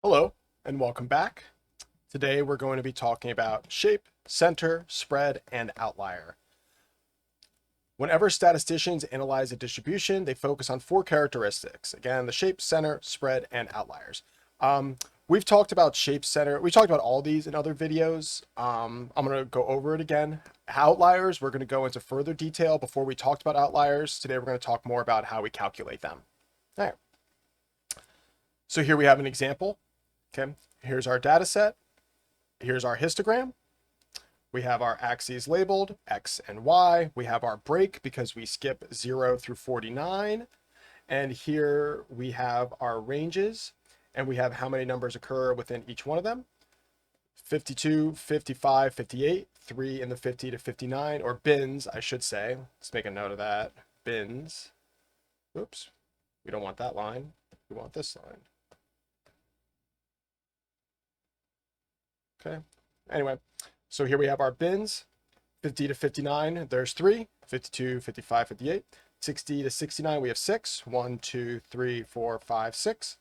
Hello and welcome back. Today we're going to be talking about shape, center, spread, and outlier. Whenever statisticians analyze a distribution, they focus on four characteristics. Again, the shape, center, spread, and outliers. We've talked about shape, center. We talked about all these in other videos. I'm going to go over it again. Outliers, we're going to go into further detail before we talked about outliers. Today we're going to talk more about how we calculate them. All right. So here we have an example. Okay, here's our data set. Here's our histogram. We have our axes labeled, X and Y. We have our break because we skip 0 through 49. And here we have our ranges, and we have how many numbers occur within each one of them. 52, 55, 58, 3 in the 50 to 59, or bins, I should say. Let's make a note of that. Bins. Oops, we don't want that line. We want this line. Okay. Anyway, so here we have our bins. 50 to 59, there's 3. 52, 55, 58. 60 to 69, we have 6. 1, 2, 3, 4, 5, 6.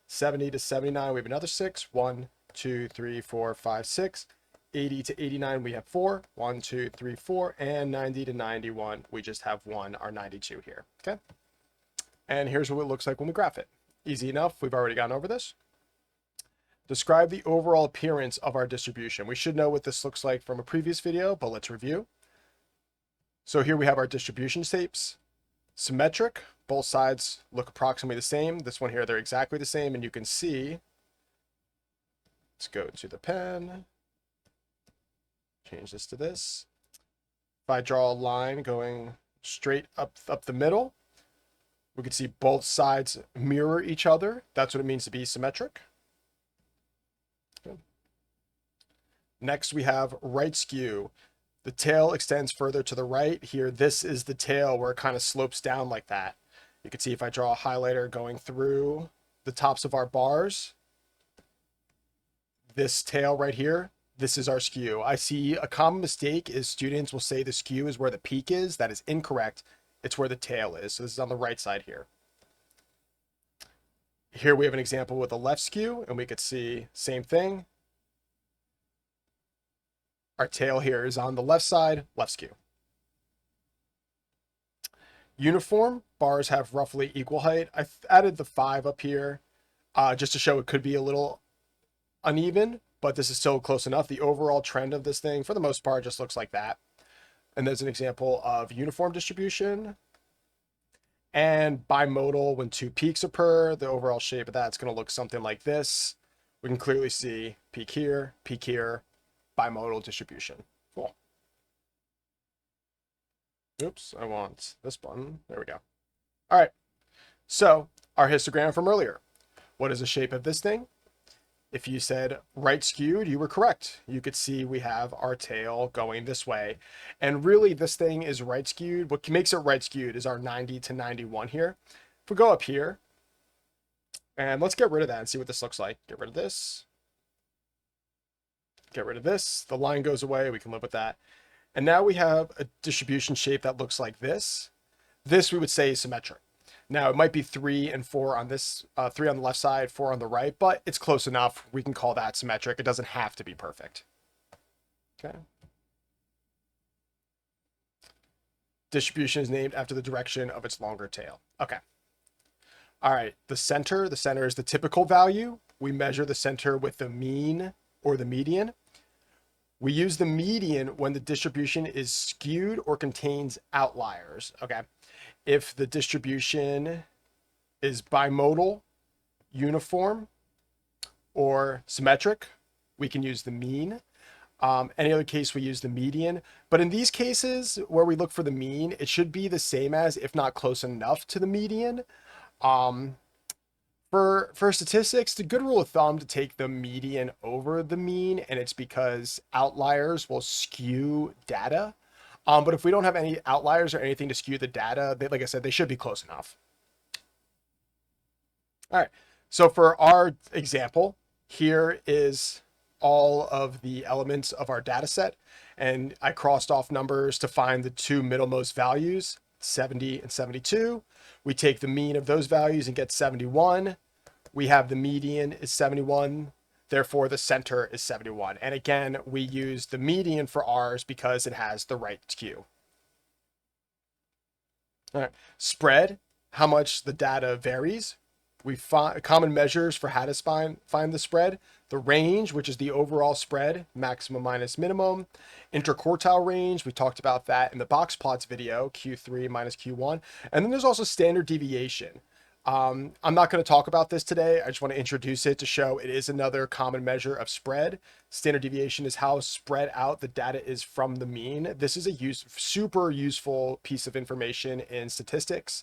70 to 79, we have another 6. 1, 2, 3, 4, 5, 6. 80 to 89, we have 4. 1, 2, 3, 4. And 90 to 91, we just have 1, our 92 here. Okay. And here's what it looks like when we graph it. Easy enough. We've already gone over this. Describe the overall appearance of our distribution. We should know what this looks like from a previous video, but let's review. So here we have our distribution shapes. Symmetric, both sides look approximately the same. This one here, they're exactly the same, and you can see, let's go to the pen, change this to this. If I draw a line going straight up the middle, we can see both sides mirror each other. That's what it means to be symmetric. Next, we have right skew. The tail extends further to the right. Here, this is the tail where it kind of slopes down like that. You can see if I draw a highlighter going through the tops of our bars, this tail right here, this is our skew. I see a common mistake is students will say the skew is where the peak is. That is incorrect. It's where the tail is. So this is on the right side here. Here we have an example with a left skew, and we could see same thing. Our tail here is on the left side, left skew. Uniform, bars have roughly equal height. I've added the 5 up here just to show it could be a little uneven, but this is still close enough. The overall trend of this thing, for the most part, just looks like that. And there's an example of uniform distribution. And bimodal, when 2 peaks occur, the overall shape of that's going to look something like this. We can clearly see peak here, bimodal distribution. Cool. Oops, I want this button. There we go. All right. So our histogram from earlier. What is the shape of this thing? If you said right skewed, you were correct. You could see we have our tail going this way. And really, this thing is right skewed. What makes it right skewed is our 90 to 91 here. If we go up here, and let's get rid of that and see what this looks like. Get rid of this. Get rid of this. The line goes away. We can live with that. And now we have a distribution shape that looks like this. This we would say is symmetric. Now it might be 3 and 4 on this, 3 on the left side, 4 on the right, but it's close enough. We can call that symmetric. It doesn't have to be perfect. Okay. Distribution is named after the direction of its longer tail. Okay. All right. The center is the typical value. We measure the center with the mean or the median. We use the median when the distribution is skewed or contains outliers. Okay. If the distribution is bimodal, uniform, or symmetric, we can use the mean. Any other case, we use the median. But in these cases where we look for the mean, it should be the same as, if not close enough to the median. For statistics, the good rule of thumb to take the median over the mean, and it's because outliers will skew data. But if we don't have any outliers or anything to skew the data, like I said, they should be close enough. All right, so for our example, here is all of the elements of our data set, and I crossed off numbers to find the 2 middlemost values, 70 and 72. We take the mean of those values and get 71. we have the median is 71. Therefore, the center is 71. And again, we use the median for ours because it has the right skew. All right. Spread, how much the data varies. We find common measures for how to find the spread. The range, which is the overall spread, maximum minus minimum. Interquartile range, we talked about that in the box plots video, Q3 minus Q1. And then there's also standard deviation. I'm not going to talk about this today. I just want to introduce it to show it is another common measure of spread. Standard deviation is how spread out the data is from the mean. This is a super useful piece of information in statistics.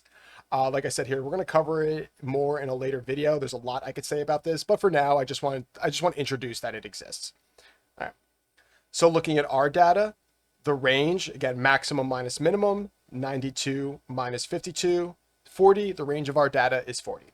Like I said here, we're going to cover it more in a later video. There's a lot I could say about this, but for now, I just want to introduce that it exists. All right. So looking at our data, the range, again, maximum minus minimum, 92 minus 52, 40. The range of our data is 40.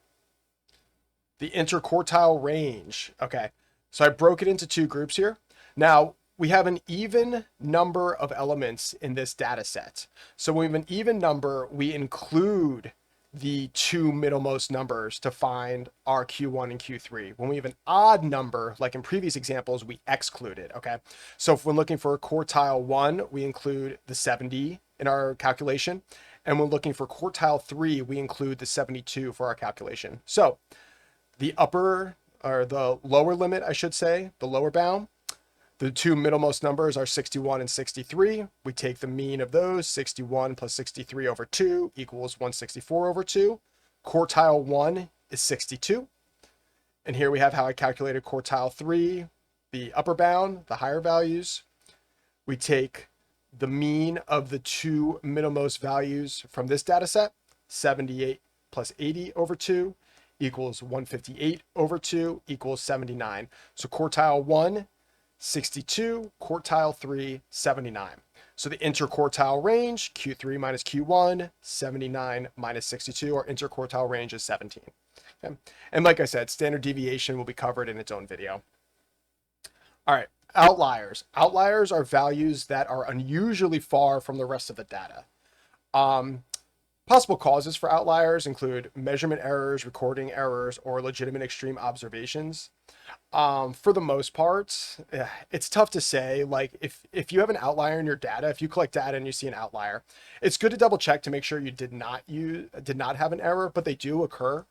The interquartile range. Okay. So I broke it into two groups here. Now, we have an even number of elements in this data set. So when we have an even number, we include the two middlemost numbers to find our Q1 and Q3. When we have an odd number, like in previous examples, we exclude it, okay? So if we're looking for quartile 1, we include the 70 in our calculation. And when looking for quartile 3, we include the 72 for our calculation. So the upper, or the lower limit, I should say, the lower bound, the two middlemost numbers are 61 and 63. We take the mean of those, 61 plus 63 over 2 equals 164 over 2. Quartile 1 is 62. And here we have how I calculated quartile 3, the upper bound, the higher values. We take the mean of the two middlemost values from this data set, 78 plus 80 over 2 equals 158 over 2 equals 79. So quartile 1, 62, quartile 3, 79. So the interquartile range, Q3 minus Q1, 79 minus 62, our interquartile range is 17. Okay. And like I said, standard deviation will be covered in its own video. All right, outliers. Outliers are values that are unusually far from the rest of the data. Possible causes for outliers include measurement errors, recording errors, or legitimate extreme observations. For the most part, it's tough to say. Like if you have an outlier in your data, if you collect data and you see an outlier, it's good to double check to make sure you did not have an error, but they do occur.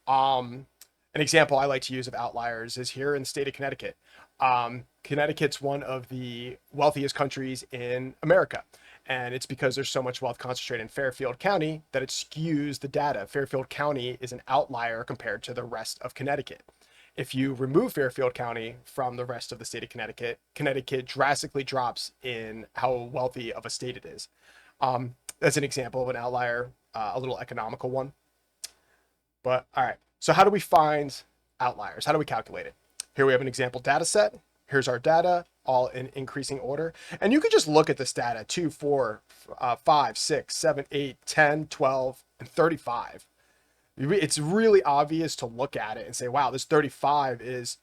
An example I like to use of outliers is here in the state of Connecticut. Connecticut's one of the wealthiest countries in America. And it's because there's so much wealth concentrated in Fairfield County that it skews the data. Fairfield County is an outlier compared to the rest of Connecticut. If you remove Fairfield County from the rest of the state of Connecticut, Connecticut drastically drops in how wealthy of a state it is. That's an example of an outlier, a little economical one. But all right, so how do we find outliers? How do we calculate it? Here we have an example data set. Here's our data, all in increasing order. And you could just look at this data, 2, 4, 5, 6, 7, 8, 10, 12, and 35. It's really obvious to look at it and say, wow, this 35 is,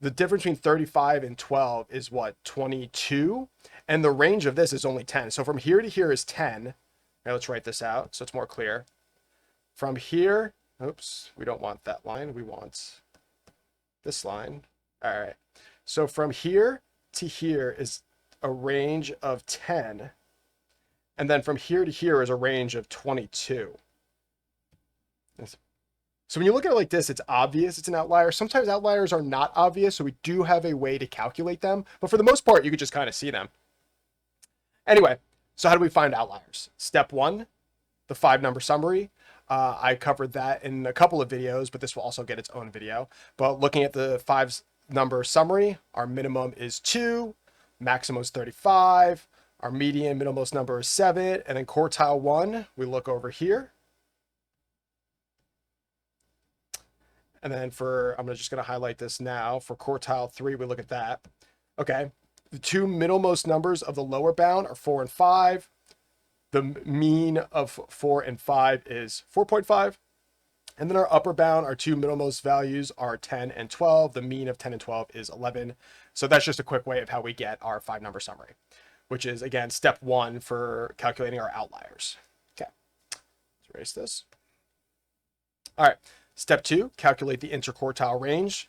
the difference between 35 and 12 is what, 22? And the range of this is only 10. So from here to here is 10. Now let's write this out so it's more clear. From here, oops, we don't want that line. We want this line. All right. So from here to here is a range of 10. And then from here to here is a range of 22. So when you look at it like this, it's obvious it's an outlier. Sometimes outliers are not obvious, so we do have a way to calculate them. But for the most part, you could just kind of see them. Anyway, so how do we find outliers? Step 1, the 5-number summary. I covered that in a couple of videos, but this will also get its own video. But looking at the 5-number summary, our minimum is 2, maximum is 35, our median middlemost number is 7, and then quartile 1, we look over here. And then I'm just going to highlight this now. For quartile 3, we look at that. Okay, the two middlemost numbers of the lower bound are 4 and 5. The mean of 4 and 5 is 4.5. And then our upper bound, our two middlemost values are 10 and 12. The mean of 10 and 12 is 11. So that's just a quick way of how we get our 5-number summary, which is, again, step 1 for calculating our outliers. Okay, let's erase this. All right, Step 2, calculate the interquartile range.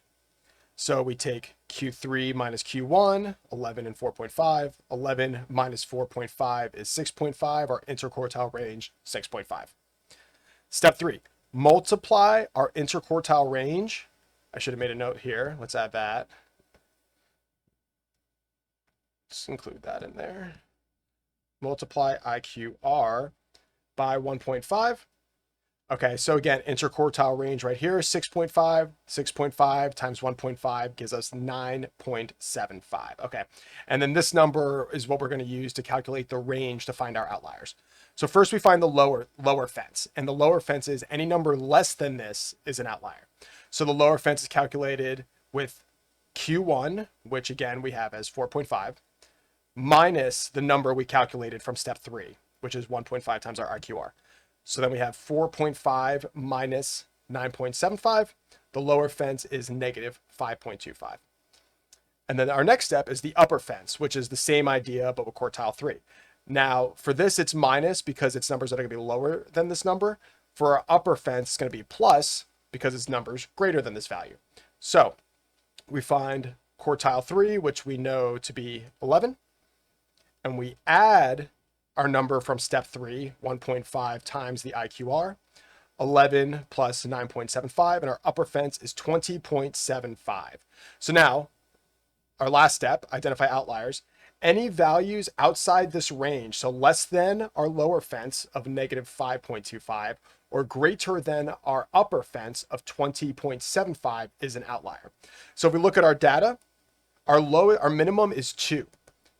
So we take Q3 minus Q1, 11 and 4.5. 11 minus 4.5 is 6.5. Our interquartile range, 6.5. Step 3, multiply our interquartile range. I should have made a note here. Let's add that. Let's include that in there. Multiply IQR by 1.5. Okay, so again, interquartile range right here, 6.5. 6.5 times 1.5 gives us 9.75. Okay, and then this number is what we're going to use to calculate the range to find our outliers. So first we find the lower fence, and the lower fence is any number less than this is an outlier. So the lower fence is calculated with Q1, which again we have as 4.5, minus the number we calculated from step 3, which is 1.5 times our IQR. So then we have 4.5 minus 9.75. The lower fence is negative 5.25. And then our next step is the upper fence, which is the same idea, but with quartile 3. Now, for this, it's minus because it's numbers that are going to be lower than this number. For our upper fence, it's going to be plus because it's numbers greater than this value. So we find quartile 3, which we know to be 11. And we add our number from step 3, 1.5 times the IQR, 11 plus 9.75, and our upper fence is 20.75. So now, our last step, identify outliers. Any values outside this range, so less than our lower fence of negative 5.25, or greater than our upper fence of 20.75 is an outlier. So if we look at our data, our minimum is 2.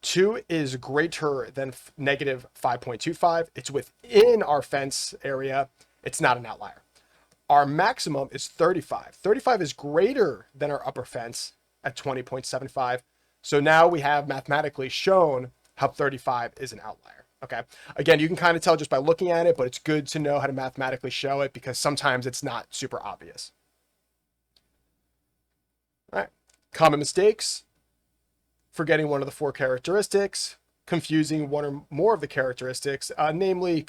2 is greater than negative 5.25. It's within our fence area. It's not an outlier. Our maximum is 35. 35 is greater than our upper fence at 20.75. So now we have mathematically shown how 35 is an outlier. Okay. Again, you can kind of tell just by looking at it, but it's good to know how to mathematically show it because sometimes it's not super obvious. All right. Common mistakes. Forgetting one of the 4 characteristics, confusing one or more of the characteristics, namely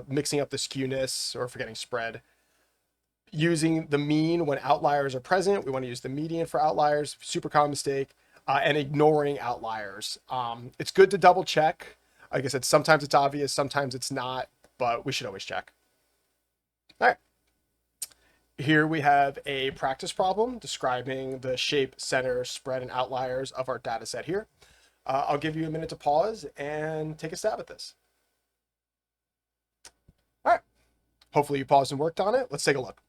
mixing up the skewness or forgetting spread. Using the mean when outliers are present. We want to use the median for outliers, super common mistake, and ignoring outliers. It's good to double check. Like I said, sometimes it's obvious, sometimes it's not, but we should always check. All right. Here we have a practice problem describing the shape, center, spread, and outliers of our data set here. I'll give you a minute to pause and take a stab at this. All right. Hopefully you paused and worked on it. Let's take a look.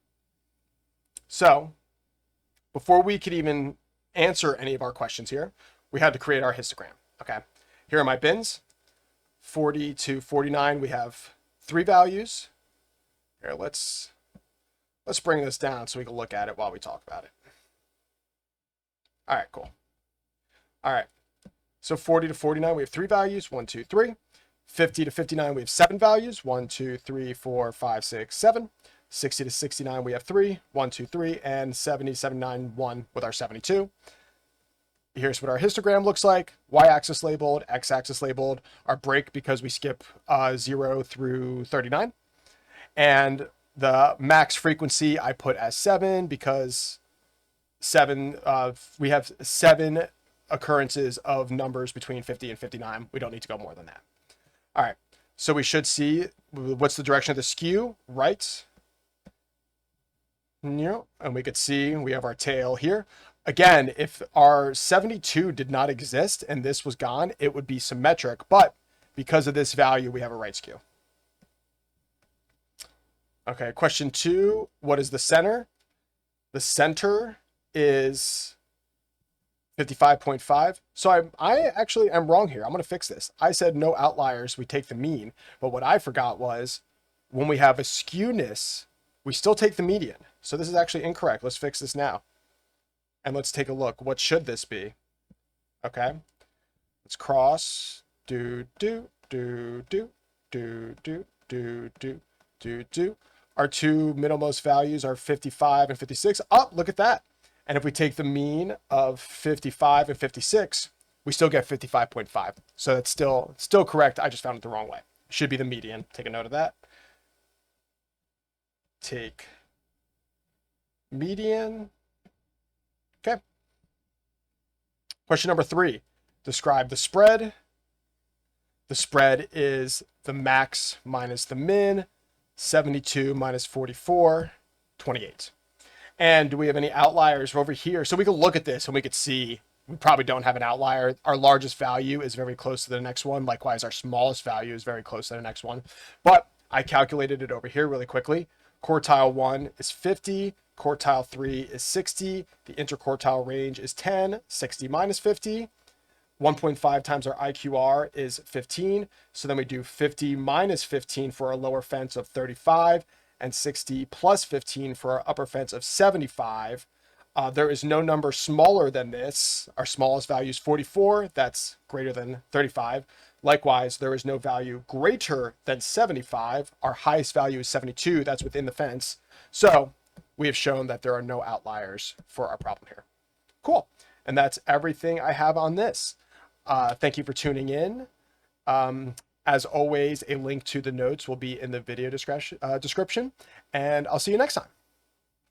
So before we could even answer any of our questions here, we had to create our histogram. Okay. Here are my bins. 40 to 49, we have 3 values. Here, let's bring this down so we can look at it while we talk about it. All right, cool. All right. So 40 to 49, we have 3 values, 1, 2, 3. 50 to 59, we have 7 values, 1, 2, 3, 4, 5, 6, 7. 60 to 69, we have 3, 1, 2, 3, and 70, 79, 1 with our 72. Here's what our histogram looks like. Y-axis labeled, X-axis labeled. Our break because we skip 0 through 39. And the max frequency I put as 7 because we have 7 occurrences of numbers between 50 and 59. We don't need to go more than that. All right, so we should see what's the direction of the skew, right? And we could see we have our tail here. Again, if our 72 did not exist and this was gone, it would be symmetric, but because of this value, we have a right skew. Okay, question 2, what is the center? The center is 55.5. So I actually am wrong here. I'm going to fix this. I said no outliers, we take the mean. But what I forgot was when we have a skewness, we still take the median. So this is actually incorrect. Let's fix this now. And let's take a look. What should this be? Okay. Let's cross. Do. Our 2 middlemost values are 55 and 56. Oh, look at that. And if we take the mean of 55 and 56, we still get 55.5. So that's still correct. I just found it the wrong way. It should be the median. Take a note of that. Take median. Okay. Question number 3, describe the spread. The spread is the max minus the min, 72 minus 44, 28. And do we have any outliers over here? So we could look at this and we could see we probably don't have an outlier. Our largest value is very close to the next one. Likewise, our smallest value is very close to the next one. But I calculated it over here really quickly. Quartile 1 is 50. Quartile 3 is 60. The interquartile range is 10. 60 minus 50. 1.5 times our IQR is 15. So then we do 50 minus 15 for our lower fence of 35 and 60 plus 15 for our upper fence of 75. There is no number smaller than this. Our smallest value is 44. That's greater than 35. Likewise, there is no value greater than 75. Our highest value is 72. That's within the fence. So we have shown that there are no outliers for our problem here. Cool. And that's everything I have on this. Thank you for tuning in. As always, a link to the notes will be in the video description, and I'll see you next time.